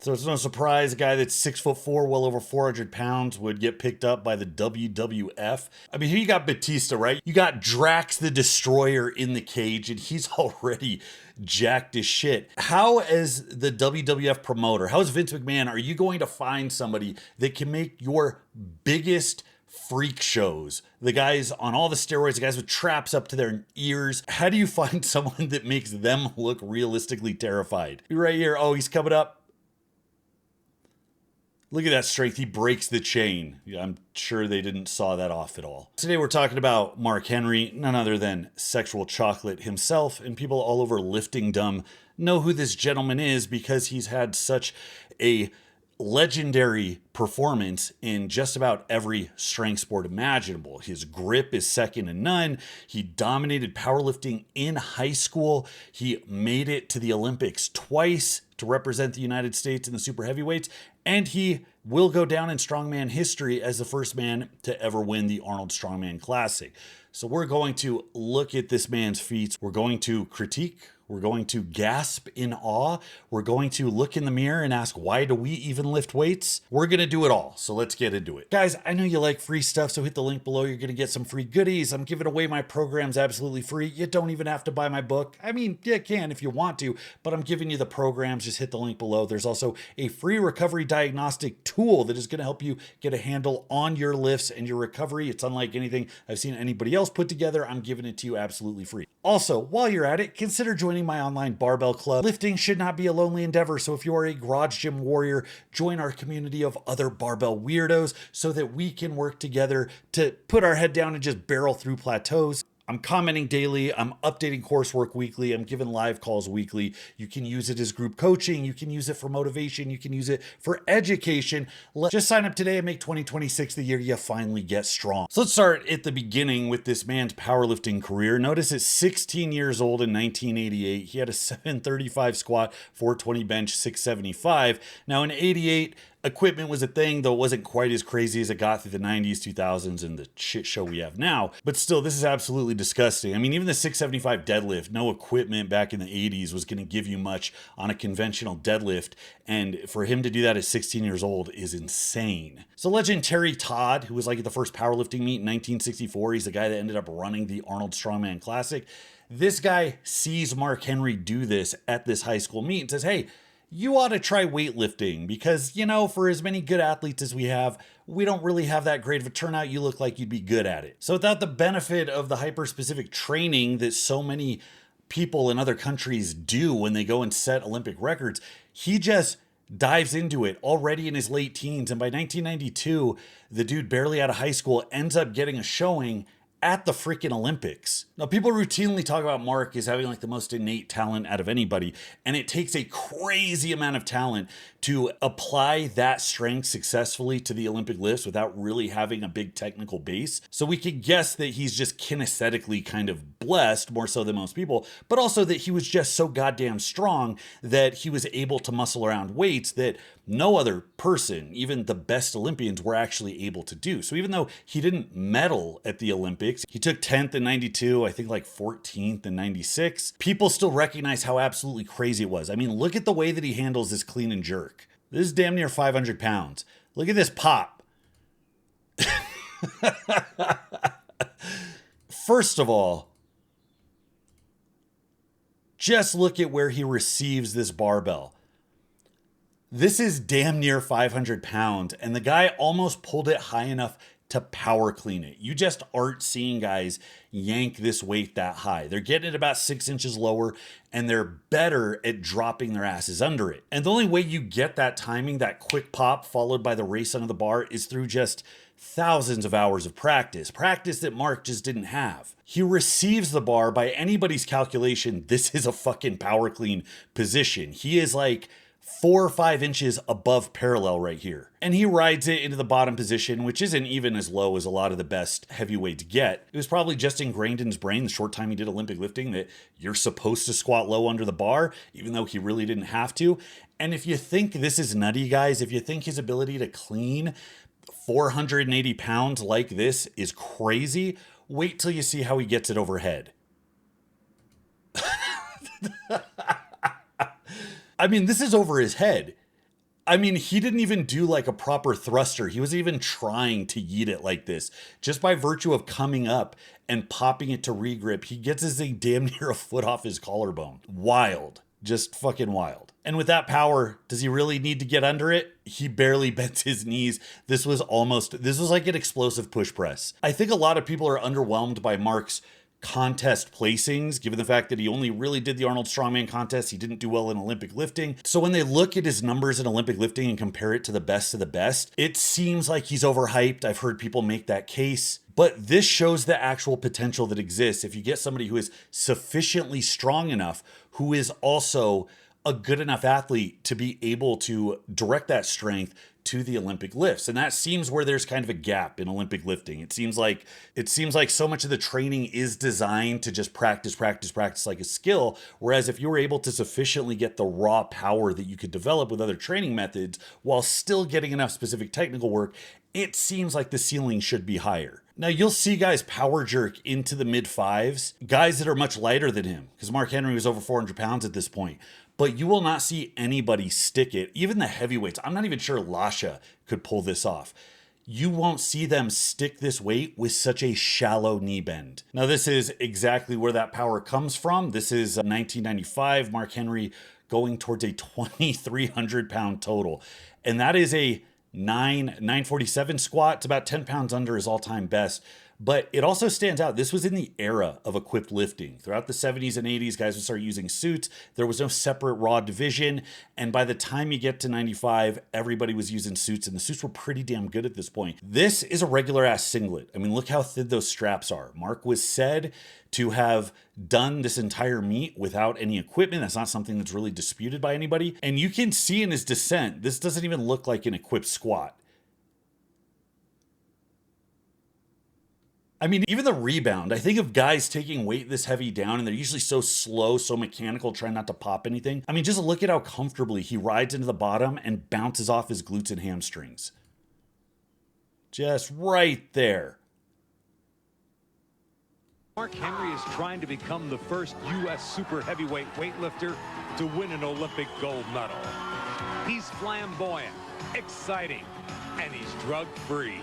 So it's no surprise a guy that's 6'4", well over 400 pounds would get picked up by the WWF. I mean, here you got Batista, right? You got Drax the Destroyer in the cage, and he's already jacked as shit. How, as the WWF promoter, how as Vince McMahon, are you going to find somebody that can make your biggest freak shows, the guys on all the steroids, the guys with traps up to their ears? How do you find someone that makes them look realistically terrified? Right here, oh, he's coming up. Look at that strength. He breaks the chain. Yeah, I'm sure they didn't saw that off at all. Today we're talking about Mark Henry, none other than Sexual Chocolate himself, and people all over Liftingdom know who this gentleman is because he's had such a legendary performance in just about every strength sport imaginable. His grip is second to none. He dominated powerlifting in high school. He made it to the Olympics twice to represent the United States in the super heavyweights, and he will go down in strongman history as the first man to ever win the Arnold Strongman Classic. So we're going to look at this man's feats. We're going to critique. We're going to gasp in awe. We're going to look in the mirror and ask, why do we even lift weights? We're going to do it all. So let's get into it. Guys, I know you like free stuff, so hit the link below. You're going to get some free goodies. I'm giving away my programs absolutely free. You don't even have to buy my book. I mean, you can if you want to, but I'm giving you the programs. Just hit the link below. There's also a free recovery diagnostic tool that is going to help you get a handle on your lifts and your recovery. It's unlike anything I've seen anybody else put together. I'm giving it to you absolutely free. Also, while you're at it, consider joining my online barbell club. Lifting should not be a lonely endeavor, so if you are a garage gym warrior, join our community of other barbell weirdos so that we can work together to put our head down and just barrel through plateaus. I'm commenting daily. I'm updating coursework weekly. I'm giving live calls weekly. You can use it as group coaching. You can use it for motivation. You can use it for education. Just sign up today and make 2026 the year you finally get strong. So let's start at the beginning with this man's powerlifting career. Notice at 16 years old in 1988, he had a 735 squat, 420 bench, 675. Now in 88, equipment was a thing, though it wasn't quite as crazy as it got through the 90s, 2000s, and the shit show we have now. But still, this is absolutely disgusting. I mean, even the 675 deadlift, no equipment back in the 80s was going to give you much on a conventional deadlift. And for him to do that at 16 years old is insane. So legend Terry Todd, who was like at the first powerlifting meet in 1964, he's the guy that ended up running the Arnold Strongman Classic. This guy sees Mark Henry do this at this high school meet and says, hey, you ought to try weightlifting because, you know, for as many good athletes as we have, we don't really have that great of a turnout. You look like you'd be good at it. So without the benefit of the hyper-specific training that so many people in other countries do when they go and set Olympic records, he just dives into it already in his late teens. And by 1992, the dude barely out of high school ends up getting a showing at the freaking Olympics. Now, people routinely talk about Mark as having like the most innate talent out of anybody, and it takes a crazy amount of talent to apply that strength successfully to the Olympic lifts without really having a big technical base. So we could guess that he's just kinesthetically kind of blessed, more so than most people, but also that he was just so goddamn strong that he was able to muscle around weights that no other person, even the best Olympians, were actually able to do. So even though he didn't medal at the Olympics, he took 10th in 92, I think like 14th in 96, people still recognize how absolutely crazy it was. I mean, look at the way that he handles this clean and jerk. This is damn near 500 pounds. Look at this pop. First of all, just look at where he receives this barbell. This is damn near 500 pounds, and the guy almost pulled it high enough to power clean it. You just aren't seeing guys yank this weight that high. They're getting it about 6 inches lower, and they're better at dropping their asses under it. And the only way you get that timing, that quick pop followed by the race under the bar, is through just thousands of hours of practice that Mark just didn't have. He receives the bar, by anybody's calculation, this is a fucking power clean position. He is like 4 or 5 inches above parallel right here. And he rides it into the bottom position, which isn't even as low as a lot of the best heavyweights get. It was probably just ingrained in his brain the short time he did Olympic lifting that you're supposed to squat low under the bar, even though he really didn't have to. And if you think this is nutty, guys, if you think his ability to clean 480 pounds like this is crazy, wait till you see how he gets it overhead. I mean, this is over his head. I mean, he didn't even do like a proper thruster. He wasn't even trying to yeet it like this. Just by virtue of coming up and popping it to regrip, he gets his thing damn near a foot off his collarbone. Wild. Just fucking wild. And with that power, does he really need to get under it? He barely bent his knees. This was like an explosive push press. I think a lot of people are underwhelmed by Mark's contest placings, given the fact that he only really did the Arnold Strongman contest. He didn't do well in Olympic lifting. So when they look at his numbers in Olympic lifting and compare it to the best of the best, it seems like he's overhyped. I've heard people make that case. But this shows the actual potential that exists if you get somebody who is sufficiently strong enough, who is also a good enough athlete to be able to direct that strength to the Olympic lifts. And that seems where there's kind of a gap in Olympic lifting. It seems like so much of the training is designed to just practice like a skill. Whereas if you were able to sufficiently get the raw power that you could develop with other training methods while still getting enough specific technical work, it seems like the ceiling should be higher. Now you'll see guys power jerk into the mid fives, guys that are much lighter than him, because Mark Henry was over 400 pounds at this point. But you will not see anybody stick it. Even the heavyweights, I'm not even sure Lasha could pull this off. You won't see them stick this weight with such a shallow knee bend. Now this is exactly where that power comes from. This is 1995, Mark Henry going towards a 2,300 pound total. And that is a 947 squat. It's about 10 pounds under his all-time best. But it also stands out. This was in the era of equipped lifting. Throughout the 70s and 80s, guys would start using suits. There was no separate raw division. And by the time you get to 95, everybody was using suits, and the suits were pretty damn good at this point. This is a regular ass singlet. I mean, look how thin those straps are. Mark was said to have done this entire meet without any equipment. That's not something that's really disputed by anybody. And you can see in his descent, this doesn't even look like an equipped squat. I mean, even the rebound, I think of guys taking weight this heavy down and they're usually so slow, so mechanical, trying not to pop anything. I mean, just look at how comfortably he rides into the bottom and bounces off his glutes and hamstrings. Just right there. Mark Henry is trying to become the first U.S. super heavyweight weightlifter to win an Olympic gold medal. He's flamboyant, exciting, and he's drug-free.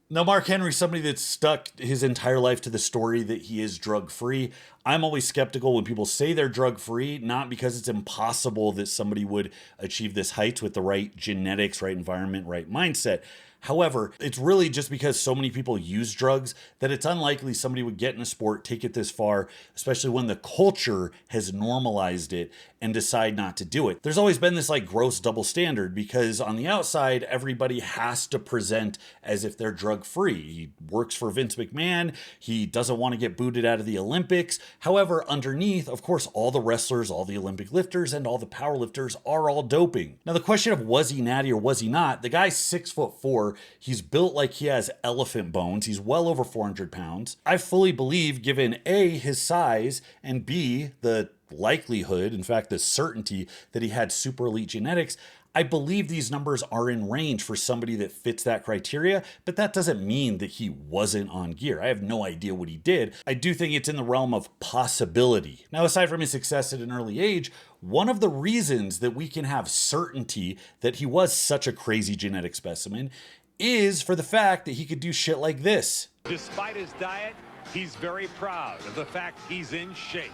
Now, Mark Henry's somebody that's stuck his entire life to the story that he is drug-free. I'm always skeptical when people say they're drug-free, not because it's impossible that somebody would achieve this height with the right genetics, right environment, right mindset. However, it's really just because so many people use drugs that it's unlikely somebody would get in a sport, take it this far, especially when the culture has normalized it and decide not to do it. There's always been this like gross double standard because on the outside, everybody has to present as if they're drug-free. He works for Vince McMahon. He doesn't want to get booted out of the Olympics. However, underneath, of course, all the wrestlers, all the Olympic lifters, and all the power lifters are all doping. Now, the question of was he natty or was he not? The guy's 6'4". He's built like he has elephant bones. He's well over 400 pounds. I fully believe, given A, his size, and B, the likelihood, in fact, the certainty that he had super elite genetics, I believe these numbers are in range for somebody that fits that criteria, but that doesn't mean that he wasn't on gear. I have no idea what he did. I do think it's in the realm of possibility. Now, aside from his success at an early age, one of the reasons that we can have certainty that he was such a crazy genetic specimen is for the fact that he could do shit like this. Despite his diet, he's very proud of the fact he's in shape.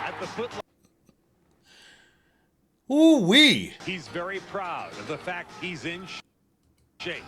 At the foot Ooh-wee. He's very proud of the fact he's in shape.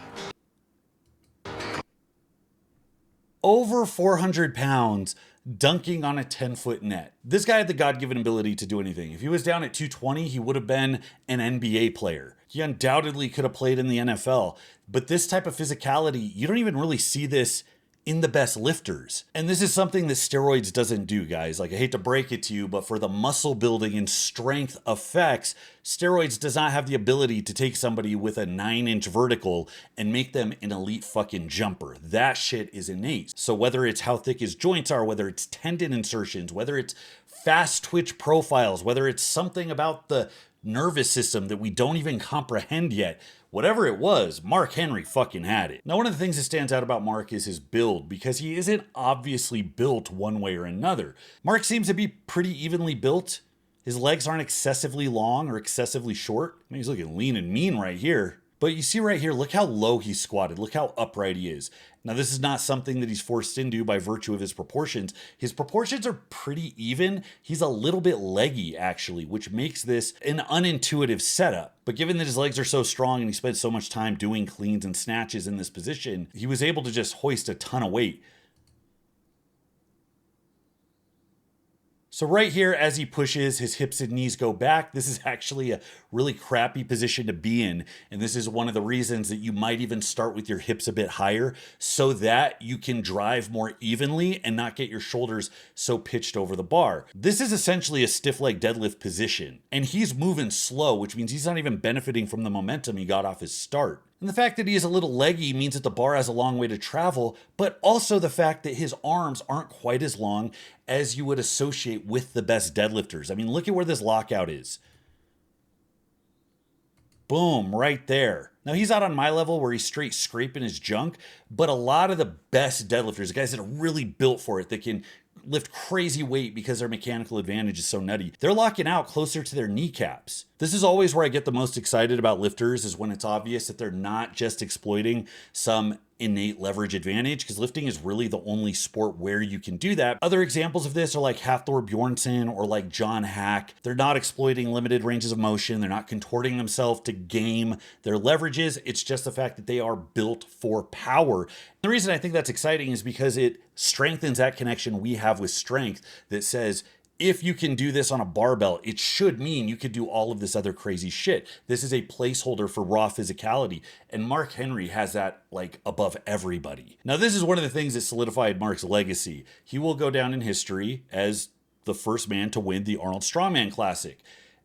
Over 400 pounds dunking on a 10-foot net. This guy had the God-given ability to do anything. If he was down at 220, he would have been an NBA player. He undoubtedly could have played in the NFL. But this type of physicality, you don't even really see this in the best lifters. And this is something that steroids doesn't do, guys. Like, I hate to break it to you, but for the muscle building and strength effects, steroids does not have the ability to take somebody with a 9-inch vertical and make them an elite fucking jumper. That shit is innate. So whether it's how thick his joints are, whether it's tendon insertions, whether it's fast twitch profiles, whether it's something about the nervous system that we don't even comprehend yet, whatever it was, Mark Henry fucking had it. Now, one of the things that stands out about Mark is his build, because he isn't obviously built one way or another. Mark seems to be pretty evenly built. His legs aren't excessively long or excessively short. I mean, he's looking lean and mean right here. But you see right here, look how low he's squatted. Look how upright he is. Now, this is not something that he's forced into by virtue of his proportions. His proportions are pretty even. He's a little bit leggy, actually, which makes this an unintuitive setup. But given that his legs are so strong and he spent so much time doing cleans and snatches in this position, he was able to just hoist a ton of weight. So right here, as he pushes, his hips and knees go back. This is actually a really crappy position to be in. And this is one of the reasons that you might even start with your hips a bit higher so that you can drive more evenly and not get your shoulders so pitched over the bar. This is essentially a stiff leg deadlift position. And he's moving slow, which means he's not even benefiting from the momentum he got off his start. And the fact that he is a little leggy means that the bar has a long way to travel, but also the fact that his arms aren't quite as long as you would associate with the best deadlifters. I mean, look at where this lockout is. Boom, right there. Now, he's out on my level where he's straight scraping his junk, but a lot of the best deadlifters, the guys that are really built for it, that can lift crazy weight because their mechanical advantage is so nutty, they're locking out closer to their kneecaps. This is always where I get the most excited about lifters, is when it's obvious that they're not just exploiting some innate leverage advantage, because lifting is really the only sport where you can do that. Other examples of this are like Hafthor Bjornsson or like John Hack. They're not exploiting limited ranges of motion. They're not contorting themselves to game their leverages. It's just the fact that they are built for power. The reason I think that's exciting is because it strengthens that connection we have with strength that says, if you can do this on a barbell, it should mean you could do all of this other crazy shit. This is a placeholder for raw physicality. And Mark Henry has that like above everybody. Now, this is one of the things that solidified Mark's legacy. He will go down in history as the first man to win the Arnold Strongman Classic.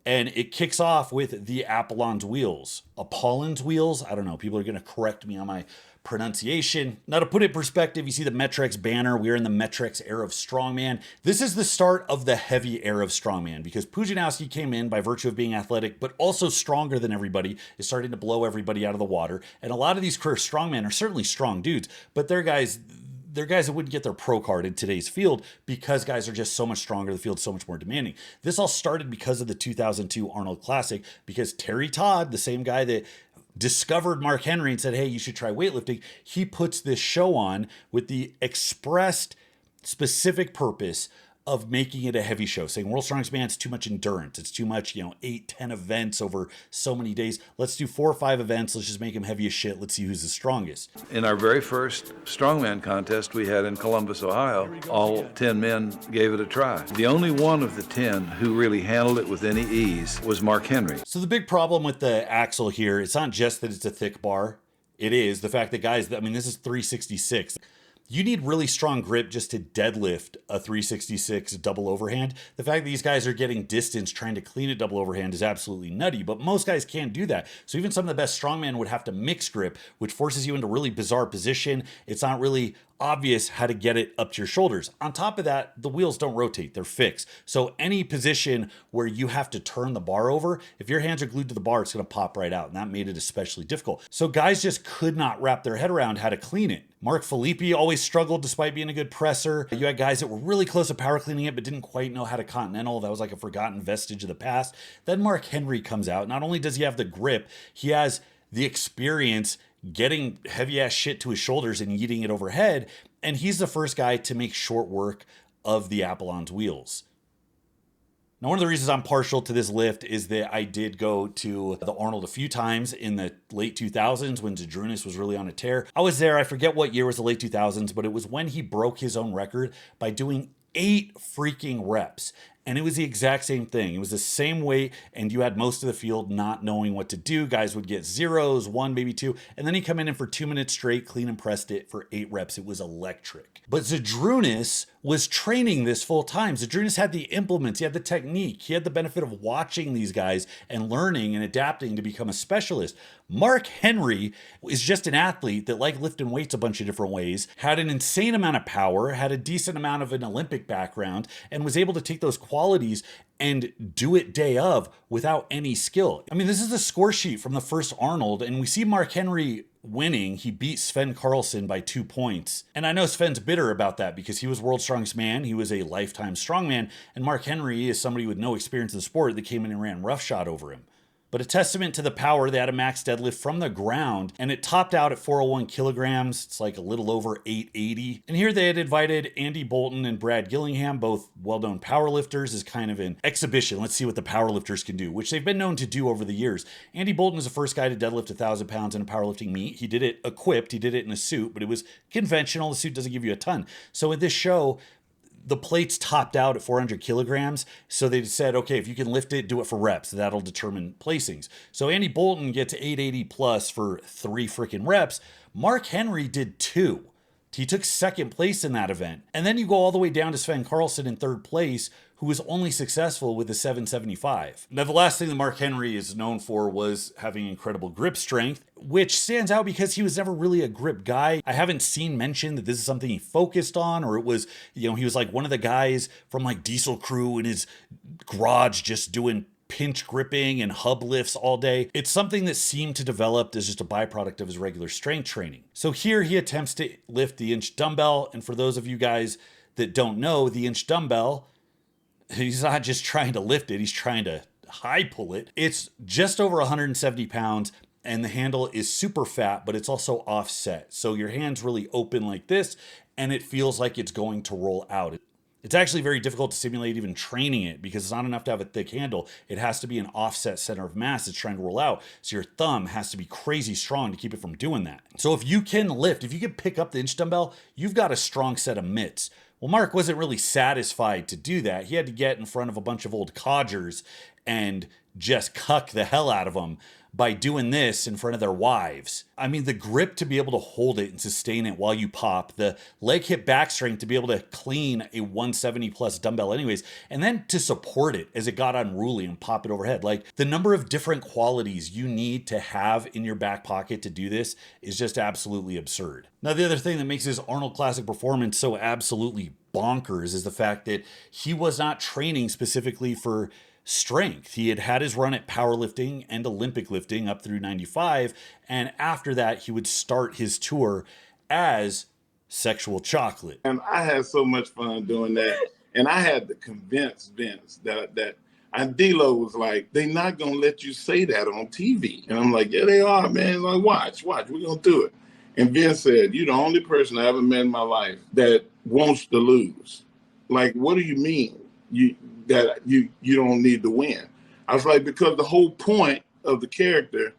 And it kicks off with the Apollon's wheels. Apollon's wheels? I don't know. People are going to correct me on my pronunciation. Now, to put it in perspective, you see the Metrex banner. We're in the Metrex era of strongman. This is the start of the heavy era of strongman, because Pudzianowski came in by virtue of being athletic, but also stronger than everybody, is starting to blow everybody out of the water. And a lot of these career strongmen are certainly strong dudes, but they're guys that wouldn't get their pro card in today's field because guys are just so much stronger. The field's so much more demanding. This all started because of the 2002 Arnold Classic, because Terry Todd, the same guy that discovered Mark Henry and said, hey, you should try weightlifting, he puts this show on with the expressed specific purpose of making it a heavy show, saying World's Strongest Man, it's too much endurance. It's too much, 8, 10 events over so many days. Let's do 4 or 5 events. Let's just make them heavy as shit. Let's see who's the strongest. In our very first strongman contest we had in Columbus, Ohio, all 10 men gave it a try. The only one of the 10 who really handled it with any ease was Mark Henry. So the big problem with the axle here, it's not just that it's a thick bar. It is the fact that guys, this is 366. You need really strong grip just to deadlift a 366 double overhand. The fact that these guys are getting distance trying to clean a double overhand is absolutely nutty, but most guys can't do that. So even some of the best strongmen would have to mix grip, which forces you into really bizarre position. It's not really obvious how to get it up to your shoulders. On top of that, the wheels don't rotate, they're fixed. So any position where you have to turn the bar over, if your hands are glued to the bar, it's gonna pop right out. And that made it especially difficult. So guys just could not wrap their head around how to clean it. Mark Filippi always struggled despite being a good presser. You had guys that were really close to power cleaning it, but didn't quite know how to continental. That was like a forgotten vestige of the past. Then Mark Henry comes out. Not only does he have the grip, he has the experience getting heavy ass shit to his shoulders and yeeting it overhead. And he's the first guy to make short work of the Apollon's wheels. Now, one of the reasons I'm partial to this lift is that I did go to the Arnold a few times in the late 2000s when Zydrunas was really on a tear. I was there, I forget what year was the late 2000s, but it was when he broke his own record by doing 8 freaking reps. And it was the exact same thing. It was the same weight, and you had most of the field not knowing what to do. Guys would get 0s, 1, maybe 2, and then he come in and for 2 minutes straight, clean and pressed it for 8 reps. It was electric. But Zydrunas was training this full time. Zydrunas had the implements, he had the technique, he had the benefit of watching these guys and learning and adapting to become a specialist. Mark Henry is just an athlete that liked lifting weights a bunch of different ways, had an insane amount of power, had a decent amount of an Olympic background, and was able to take those qualities and do it day of without any skill. I mean, this is the score sheet from the first Arnold, and we see Mark Henry winning. He beat Sven Karlsson by 2 points. And I know Sven's bitter about that because he was world's strongest man. He was a lifetime strongman. And Mark Henry is somebody with no experience in the sport that came in and ran roughshod over him. But a testament to the power, they had a max deadlift from the ground, and it topped out at 401 kilograms. It's like a little over 880. And here they had invited Andy Bolton and Brad Gillingham, both well-known powerlifters, as kind of an exhibition. Let's see what the powerlifters can do, which they've been known to do over the years. Andy Bolton is the first guy to deadlift 1,000 pounds in a powerlifting meet. He did it equipped. He did it in a suit, but it was conventional. The suit doesn't give you a ton. So in this show, the plates topped out at 400 kilograms. So they said, okay, if you can lift it, do it for reps. That'll determine placings. So Andy Bolton gets 880 plus for 3 freaking reps. Mark Henry did 2. He took second place in that event. And then you go all the way down to Sven Karlsson in third place, who was only successful with a 775. Now, the last thing that Mark Henry is known for was having incredible grip strength, which stands out because he was never really a grip guy. I haven't seen mention that this is something he focused on, or it was, he was like one of the guys from like Diesel Crew in his garage just doing pinch gripping and hub lifts all day. It's something that seemed to develop as just a byproduct of his regular strength training. So here he attempts to lift the inch dumbbell. And for those of you guys that don't know, the inch dumbbell, he's not just trying to lift it, he's trying to high pull it. It's just over 170 pounds and the handle is super fat, but it's also offset. So your hand's really open like this and it feels like it's going to roll out. It's actually very difficult to simulate even training it because it's not enough to have a thick handle. It has to be an offset center of mass that's trying to roll out. So your thumb has to be crazy strong to keep it from doing that. So if you can lift, if you can pick up the inch dumbbell, you've got a strong set of mitts. Well, Mark wasn't really satisfied to do that. He had to get in front of a bunch of old codgers and just cuck the hell out of them by doing this in front of their wives. I mean, the grip to be able to hold it and sustain it while you pop, the leg hip back strength to be able to clean a 170 plus dumbbell anyways, and then to support it as it got unruly and pop it overhead. Like the number of different qualities you need to have in your back pocket to do this is just absolutely absurd. Now, the other thing that makes his Arnold Classic performance so absolutely bonkers is the fact that he was not training specifically for strength. He had had his run at powerlifting and Olympic lifting up through 95. And after that, he would start his tour as Sexual Chocolate. And I had so much fun doing that. And I had to convince Vince that and D-Lo was like, they're not going to let you say that on TV. And I'm like, yeah, they are, man. Like, watch, we're going to do it. And Vince said, you're the only person I ever met in my life that wants to lose. Like, what do you mean? You don't need to win. I was like, because the whole point of the character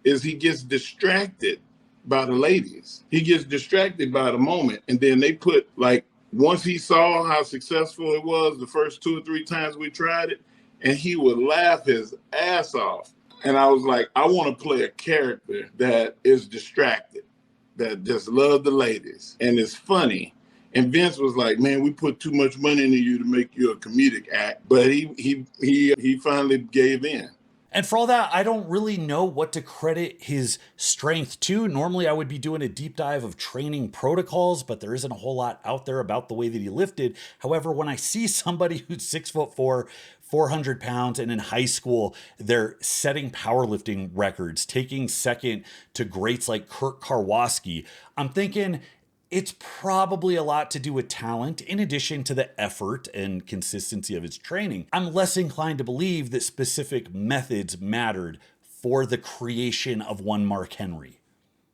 is he gets distracted by the ladies. He gets distracted by the moment. And then they put, like, once he saw how successful it was the first 2 or 3 times we tried it, and he would laugh his ass off. And I was like, I want to play a character that is distracted, that just loves the ladies and is funny. And Vince was like, man, we put too much money into you to make you a comedic act. But he finally gave in. And for all that, I don't really know what to credit his strength to. Normally, I would be doing a deep dive of training protocols, but there isn't a whole lot out there about the way that he lifted. However, when I see somebody who's 6'4", 400 pounds, and in high school, they're setting powerlifting records, taking second to greats like Kurt Karwoski, I'm thinking it's probably a lot to do with talent in addition to the effort and consistency of his training. I'm less inclined to believe that specific methods mattered for the creation of one Mark Henry.